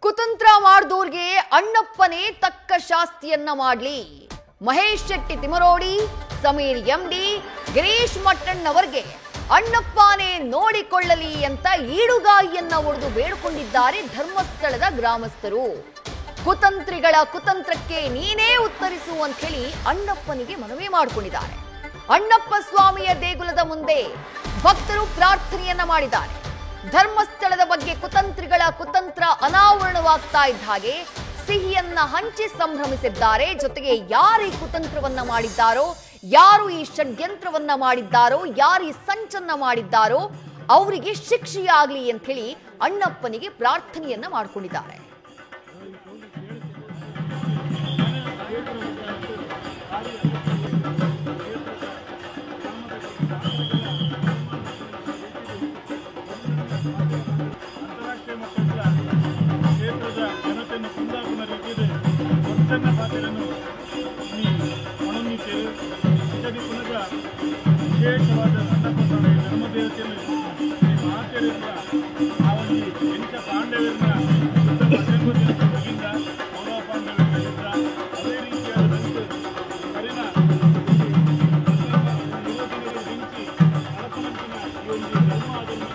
ಕುತಂತ್ರ ಮಾಡಿದೋರ್ಗೆ ಅಣ್ಣಪ್ಪನೇ ತಕ್ಕ ಶಾಸ್ತಿಯನ್ನ ಮಾಡ್ಲಿ. ಮಹೇಶ್ ಶೆಟ್ಟಿ ತಿಮರೋಡಿ, ಸಮೀರ್ ಎಂಡಿ, ಗಿರೀಶ್ ಮಟ್ಟಣ್ಣವರಿಗೆ ಅಣ್ಣಪ್ಪನೇ ನೋಡಿಕೊಳ್ಳಲಿ ಅಂತ ಈಡುಗಾಯಿಯನ್ನ ಒಡೆದು ಬೇಡಿಕೊಂಡಿದ್ದಾರೆ ಧರ್ಮಸ್ಥಳದ ಗ್ರಾಮಸ್ಥರು. ಕುತಂತ್ರಿಗಳ ಕುತಂತ್ರಕ್ಕೆ ನೀನೇ ಉತ್ತರಿಸು ಅಂತ ಹೇಳಿ ಅಣ್ಣಪ್ಪನಿಗೆ ಮನವಿ ಮಾಡಿಕೊಂಡಿದ್ದಾರೆ. ಅಣ್ಣಪ್ಪ ಸ್ವಾಮಿಯ ದೇಗುಲದ ಮುಂದೆ ಭಕ್ತರು ಪ್ರಾರ್ಥನೆಯನ್ನ ಮಾಡಿದ್ದಾರೆ. ಧರ್ಮಸ್ಥಳದ ಬಗ್ಗೆ ಕುತಂತ್ರಿಗಳ ಕುತಂತ್ರ ಅನಾವರಣವಾಗ್ತಾ ಇದ್ದ ಹಾಗೆ ಸಿಹಿಯನ್ನ ಹಂಚಿ ಸಂಭ್ರಮಿಸಿದ್ದಾರೆ. ಜೊತೆಗೆ ಯಾರು ಈ ಕುತಂತ್ರವನ್ನ ಮಾಡಿದ್ದಾರೋ, ಯಾರು ಈ ಷಡ್ಯಂತ್ರವನ್ನ ಮಾಡಿದ್ದಾರೋ, ಯಾರು ಈ ಸಂಚನ್ನ ಮಾಡಿದ್ದಾರೋ ಅವರಿಗೆ ಶಿಕ್ಷೆಯಾಗಲಿ ಅಂತ ಹೇಳಿ ಅಣ್ಣಪ್ಪನಿಗೆ ಪ್ರಾರ್ಥನೆಯನ್ನ ಮಾಡಿಕೊಂಡಿದ್ದಾರೆ. ವಿಶೇಷವಾದ ಧರ್ಮದೇವತೆಯನ್ನು ಆಚರಿಸಿದ ಆ ಒಂದು ಎಂಟ ಪಾಂಡವರನ್ನ ಕೌರವ ಪಾಂಡವರಿಂದ ಅದೇ ರೀತಿಯಾದ ಕರಿನ ಬೆಂಕಿ ಅಳಪನಂಚಿನ ಈ ಒಂದು ಧರ್ಮ ಅದನ್ನು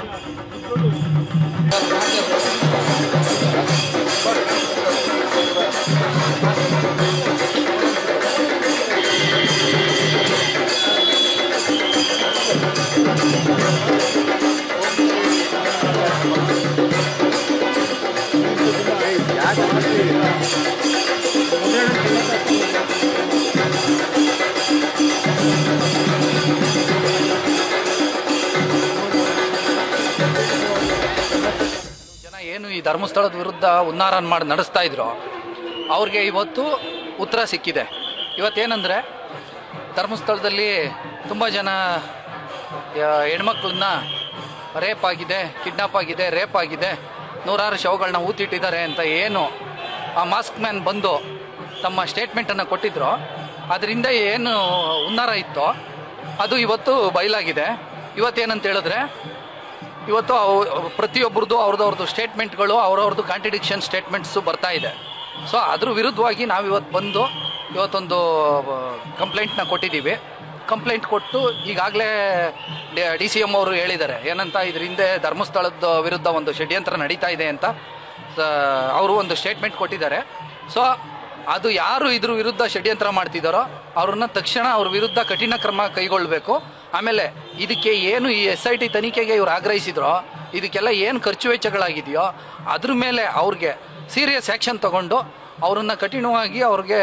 ಏನು ಈ ಧರ್ಮಸ್ಥಳದ ವಿರುದ್ಧ ಹುನ್ನಾರ ಮಾಡಿ ನಡೆಸ್ತಾ ಇದ್ರು ಅವ್ರಿಗೆ ಇವತ್ತು ಉತ್ತರ ಸಿಕ್ಕಿದೆ. ಇವತ್ತೇನೆಂದರೆ ಧರ್ಮಸ್ಥಳದಲ್ಲಿ ತುಂಬ ಜನ ಹೆಣ್ಮಕ್ಳನ್ನ ರೇಪ್ ಆಗಿದೆ, ಕಿಡ್ನಾಪ್ ಆಗಿದೆ, ರೇಪ್ ಆಗಿದೆ, ನೂರಾರು ಶವಗಳನ್ನ ಊತಿಟ್ಟಿದ್ದಾರೆ ಅಂತ ಏನು ಆ ಮಾಸ್ಕ್ ಮ್ಯಾನ್ ಬಂದು ತಮ್ಮ ಸ್ಟೇಟ್ಮೆಂಟನ್ನು ಕೊಟ್ಟಿದ್ರು, ಅದರಿಂದ ಏನು ಹುನ್ನಾರ ಇತ್ತೋ ಅದು ಇವತ್ತು ಬಯಲಾಗಿದೆ. ಇವತ್ತೇನಂತ ಹೇಳಿದ್ರೆ ಇವತ್ತು ಪ್ರತಿಯೊಬ್ಬರದ್ದು ಅವ್ರದ್ದು ಸ್ಟೇಟ್ಮೆಂಟ್ಗಳು ಅವ್ರವ್ರದ್ದು ಕಾಂಟ್ರಡಿಕ್ಷನ್ ಸ್ಟೇಟ್ಮೆಂಟ್ಸು ಬರ್ತಾ ಇದೆ. ಸೊ ಅದ್ರ ವಿರುದ್ಧವಾಗಿ ನಾವು ಇವತ್ತು ಬಂದು ಇವತ್ತೊಂದು ಕಂಪ್ಲೇಂಟ್ನ ಕೊಟ್ಟಿದ್ದೀವಿ. ಕಂಪ್ಲೇಂಟ್ ಕೊಟ್ಟು ಈಗಾಗಲೇ DCM ಅವರು ಹೇಳಿದ್ದಾರೆ ಏನಂತ, ಇದ್ರ ಹಿಂದೆ ಧರ್ಮಸ್ಥಳದ ವಿರುದ್ಧ ಒಂದು ಷಡ್ಯಂತ್ರ ನಡೀತಾ ಇದೆ ಅಂತ ಅವರು ಒಂದು ಸ್ಟೇಟ್ಮೆಂಟ್ ಕೊಟ್ಟಿದ್ದಾರೆ. ಸೊ ಅದು ಯಾರು ಇದ್ರ ವಿರುದ್ಧ ಷಡ್ಯಂತ್ರ ಮಾಡ್ತಿದ್ದಾರೋ ಅವ್ರನ್ನ ತಕ್ಷಣ ಅವ್ರ ವಿರುದ್ಧ ಕಠಿಣ ಕ್ರಮ ಕೈಗೊಳ್ಳಬೇಕು. ಆಮೇಲೆ ಇದಕ್ಕೆ ಏನು ಈ SIT ತನಿಖೆಗೆ ಇವ್ರು ಆಗ್ರಹಿಸಿದ್ರೋ ಇದಕ್ಕೆಲ್ಲ ಏನು ಖರ್ಚು ವೆಚ್ಚಗಳಾಗಿದೆಯೋ ಅದ್ರ ಮೇಲೆ ಅವ್ರಿಗೆ ಸೀರಿಯಸ್ ಆ್ಯಕ್ಷನ್ ತಗೊಂಡು ಅವ್ರನ್ನ ಕಠಿಣವಾಗಿ ಅವ್ರಿಗೆ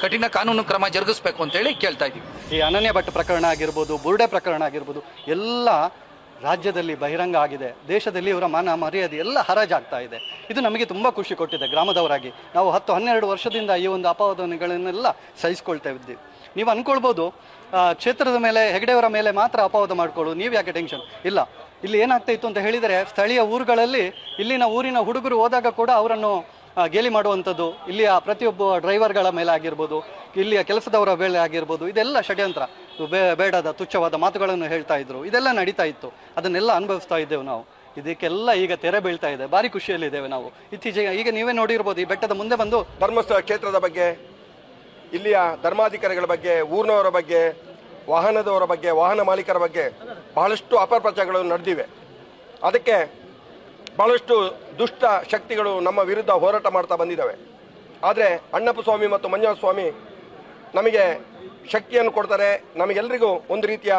ಕಠಿಣ ಕಾನೂನು ಕ್ರಮ ಜರುಗಿಸ್ಬೇಕು ಅಂತೇಳಿ ಕೇಳ್ತಾ ಇದ್ದೀವಿ. ಈ ಅನನ್ಯ ಭಟ್ ಪ್ರಕರಣ ಆಗಿರ್ಬೋದು, ಬುರ್ಡೆ ಪ್ರಕರಣ ಆಗಿರ್ಬೋದು, ಎಲ್ಲ ರಾಜ್ಯದಲ್ಲಿ ಬಹಿರಂಗ ಆಗಿದೆ. ದೇಶದಲ್ಲಿ ಇವರ ಮಾನ ಮರ್ಯಾದೆ ಎಲ್ಲ ಹರಾಜಾಗ್ತಾ ಇದೆ. ಇದು ನಮಗೆ ತುಂಬ ಖುಷಿ ಕೊಟ್ಟಿದೆ. ಗ್ರಾಮದವರಾಗಿ ನಾವು 10-12 ವರ್ಷದಿಂದ ಈ ಒಂದು ಅಪವಾದನೆಗಳನ್ನೆಲ್ಲ ಸಹಿಸ್ಕೊಳ್ತಾ ಇದ್ದೀವಿ. ನೀವು ಅಂದ್ಕೊಳ್ಬೋದು ಕ್ಷೇತ್ರದ ಮೇಲೆ, ಹೆಗಡೆಯವರ ಮೇಲೆ ಮಾತ್ರ ಅಪವಾದ ಮಾಡ್ಕೊಳ್ಳೋದು, ನೀವು ಯಾಕೆ ಟೆನ್ಷನ್ ಇಲ್ಲ. ಇಲ್ಲಿ ಏನಾಗ್ತಾ ಇತ್ತು ಅಂತ ಹೇಳಿದರೆ, ಸ್ಥಳೀಯ ಊರುಗಳಲ್ಲಿ ಇಲ್ಲಿನ ಊರಿನ ಹುಡುಗರು ಹೋದಾಗ ಕೂಡ ಅವರನ್ನು ಗೇಲಿ ಮಾಡುವಂಥದ್ದು, ಇಲ್ಲಿಯ ಪ್ರತಿಯೊಬ್ಬ ಡ್ರೈವರ್ಗಳ ಮೇಲೆ ಆಗಿರ್ಬೋದು, ಇಲ್ಲಿಯ ಕೆಲಸದವರ ಮೇಲೆ ಆಗಿರ್ಬೋದು, ಇದೆಲ್ಲ ಷಡ್ಯಂತ್ರ, ಬೇಡದ ತುಚ್ಛವಾದ ಮಾತುಗಳನ್ನು ಹೇಳ್ತಾ ಇದ್ರು. ಇದೆಲ್ಲ ನಡೀತಾ ಇತ್ತು. ಅದನ್ನೆಲ್ಲ ಅನುಭವಿಸ್ತಾ ಇದ್ದೇವೆ ನಾವು. ಇದಕ್ಕೆಲ್ಲ ಈಗ ತೆರೆ ಬೀಳ್ತಾ ಇದೆ. ಭಾರಿ ಖುಷಿಯಲ್ಲಿದ್ದೇವೆ ನಾವು. ಇತ್ತೀಚೆಗೆ ಈಗ ನೀವೇ ನೋಡಿರ್ಬೋದು, ಈ ಬೆಟ್ಟದ ಮುಂದೆ ಬಂದು ಧರ್ಮಸ್ಥಳ ಕ್ಷೇತ್ರದ ಬಗ್ಗೆ, ಇಲ್ಲಿಯ ಧರ್ಮಾಧಿಕಾರಿಗಳ ಬಗ್ಗೆ, ಊರಿನವರ ಬಗ್ಗೆ, ವಾಹನದವರ ಬಗ್ಗೆ, ವಾಹನ ಮಾಲೀಕರ ಬಗ್ಗೆ ಬಹಳಷ್ಟು ಅಪಪ್ರಚಾರಗಳು ನಡೆದಿವೆ. ಅದಕ್ಕೆ ಬಹಳಷ್ಟು ದುಷ್ಟ ಶಕ್ತಿಗಳು ನಮ್ಮ ವಿರುದ್ಧ ಹೋರಾಟ ಮಾಡ್ತಾ ಬಂದಿದ್ದಾವೆ. ಆದರೆ ಅಣ್ಣಪ್ಪ ಸ್ವಾಮಿ ಮತ್ತು ಮಂಜುನಾಥ ಸ್ವಾಮಿ ನಮಗೆ ಶಕ್ತಿಯನ್ನು ಕೊಡ್ತಾರೆ, ನಮಗೆಲ್ಲರಿಗೂ ಒಂದು ರೀತಿಯ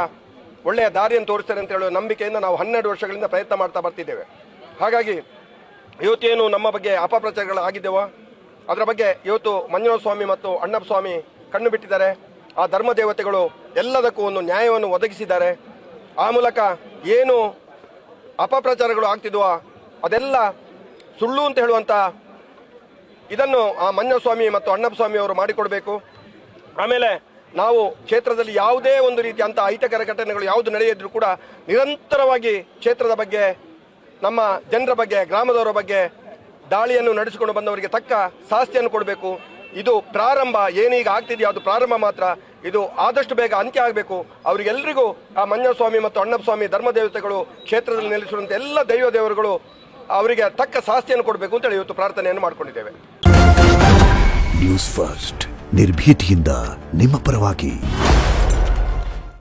ಒಳ್ಳೆಯ ದಾರಿಯನ್ನು ತೋರಿಸ್ತಾರೆ ಅಂತ ಹೇಳುವ ನಂಬಿಕೆಯಿಂದ ನಾವು 12 ವರ್ಷಗಳಿಂದ ಪ್ರಯತ್ನ ಮಾಡ್ತಾ ಬರ್ತಿದ್ದೇವೆ. ಹಾಗಾಗಿ ಇವತ್ತೇನು ನಮ್ಮ ಬಗ್ಗೆ ಅಪಪ್ರಚಾರಗಳು ಆಗಿದ್ದೇವೋ ಅದರ ಬಗ್ಗೆ ಇವತ್ತು ಮಂಜುನಾಥ ಸ್ವಾಮಿ ಮತ್ತು ಅಣ್ಣಪ್ಪ ಸ್ವಾಮಿ ಕಣ್ಣು ಬಿಟ್ಟಿದ್ದಾರೆ. ಆ ಧರ್ಮ ದೇವತೆಗಳು ಎಲ್ಲದಕ್ಕೂ ಒಂದು ನ್ಯಾಯವನ್ನು ಒದಗಿಸಿದ್ದಾರೆ. ಆ ಮೂಲಕ ಏನು ಅಪಪ್ರಚಾರಗಳು ಆಗ್ತಿದ್ವೋ ಅದೆಲ್ಲ ಸುಳ್ಳು ಅಂತ ಹೇಳುವಂಥ ಇದನ್ನು ಆ ಮಂಜುನಾಥ ಸ್ವಾಮಿ ಮತ್ತು ಅಣ್ಣಪ್ಪ ಸ್ವಾಮಿ ಅವರು ಮಾಡಿಕೊಡಬೇಕು. ಆಮೇಲೆ ನಾವು ಕ್ಷೇತ್ರದಲ್ಲಿ ಯಾವುದೇ ಒಂದು ರೀತಿಯ ಅಂಥ ಅಹಿತಕರ ಘಟನೆಗಳು ಯಾವುದು ನಡೆಯಿದ್ರೂ ಕೂಡ ನಿರಂತರವಾಗಿ ಕ್ಷೇತ್ರದ ಬಗ್ಗೆ, ನಮ್ಮ ಜನರ ಬಗ್ಗೆ, ಗ್ರಾಮದವರ ಬಗ್ಗೆ ದಾಳಿಯನ್ನು ನಡೆಸಿಕೊಂಡು ಬಂದವರಿಗೆ ತಕ್ಕ ಶಾಸ್ತಿಯನ್ನು ಕೊಡಬೇಕು. ಇದು ಪ್ರಾರಂಭ, ಏನೀಗ ಆಗ್ತಿದೆಯೋ ಅದು ಪ್ರಾರಂಭ ಮಾತ್ರ. ಇದು ಆದಷ್ಟು ಬೇಗ ಅಂತ್ಯ ಆಗಬೇಕು. ಅವರಿಗೆಲ್ಲರಿಗೂ ಆ ಮಂಜುನಾಥ ಸ್ವಾಮಿ ಮತ್ತು ಅಣ್ಣಪ್ಪ ಸ್ವಾಮಿ ಧರ್ಮ ದೇವತೆಗಳು, ಕ್ಷೇತ್ರದಲ್ಲಿ ನೆಲೆಸಿರುವಂಥ ಎಲ್ಲ ದೈವ ದೇವರುಗಳು ಅವರಿಗೆ ತಕ್ಕ ಶಾಸ್ತಿಯನ್ನು ಕೊಡಬೇಕು ಅಂತೇಳಿ ಇವತ್ತು ಪ್ರಾರ್ಥನೆಯನ್ನು ಮಾಡಿಕೊಂಡಿದ್ದೇವೆ. ನ್ಯೂಸ್ ಫಸ್ಟ್ ನಿರ್ಭೀತಿಯಿಂದ ನಿಮ್ಮ ಪರವಾಗಿ.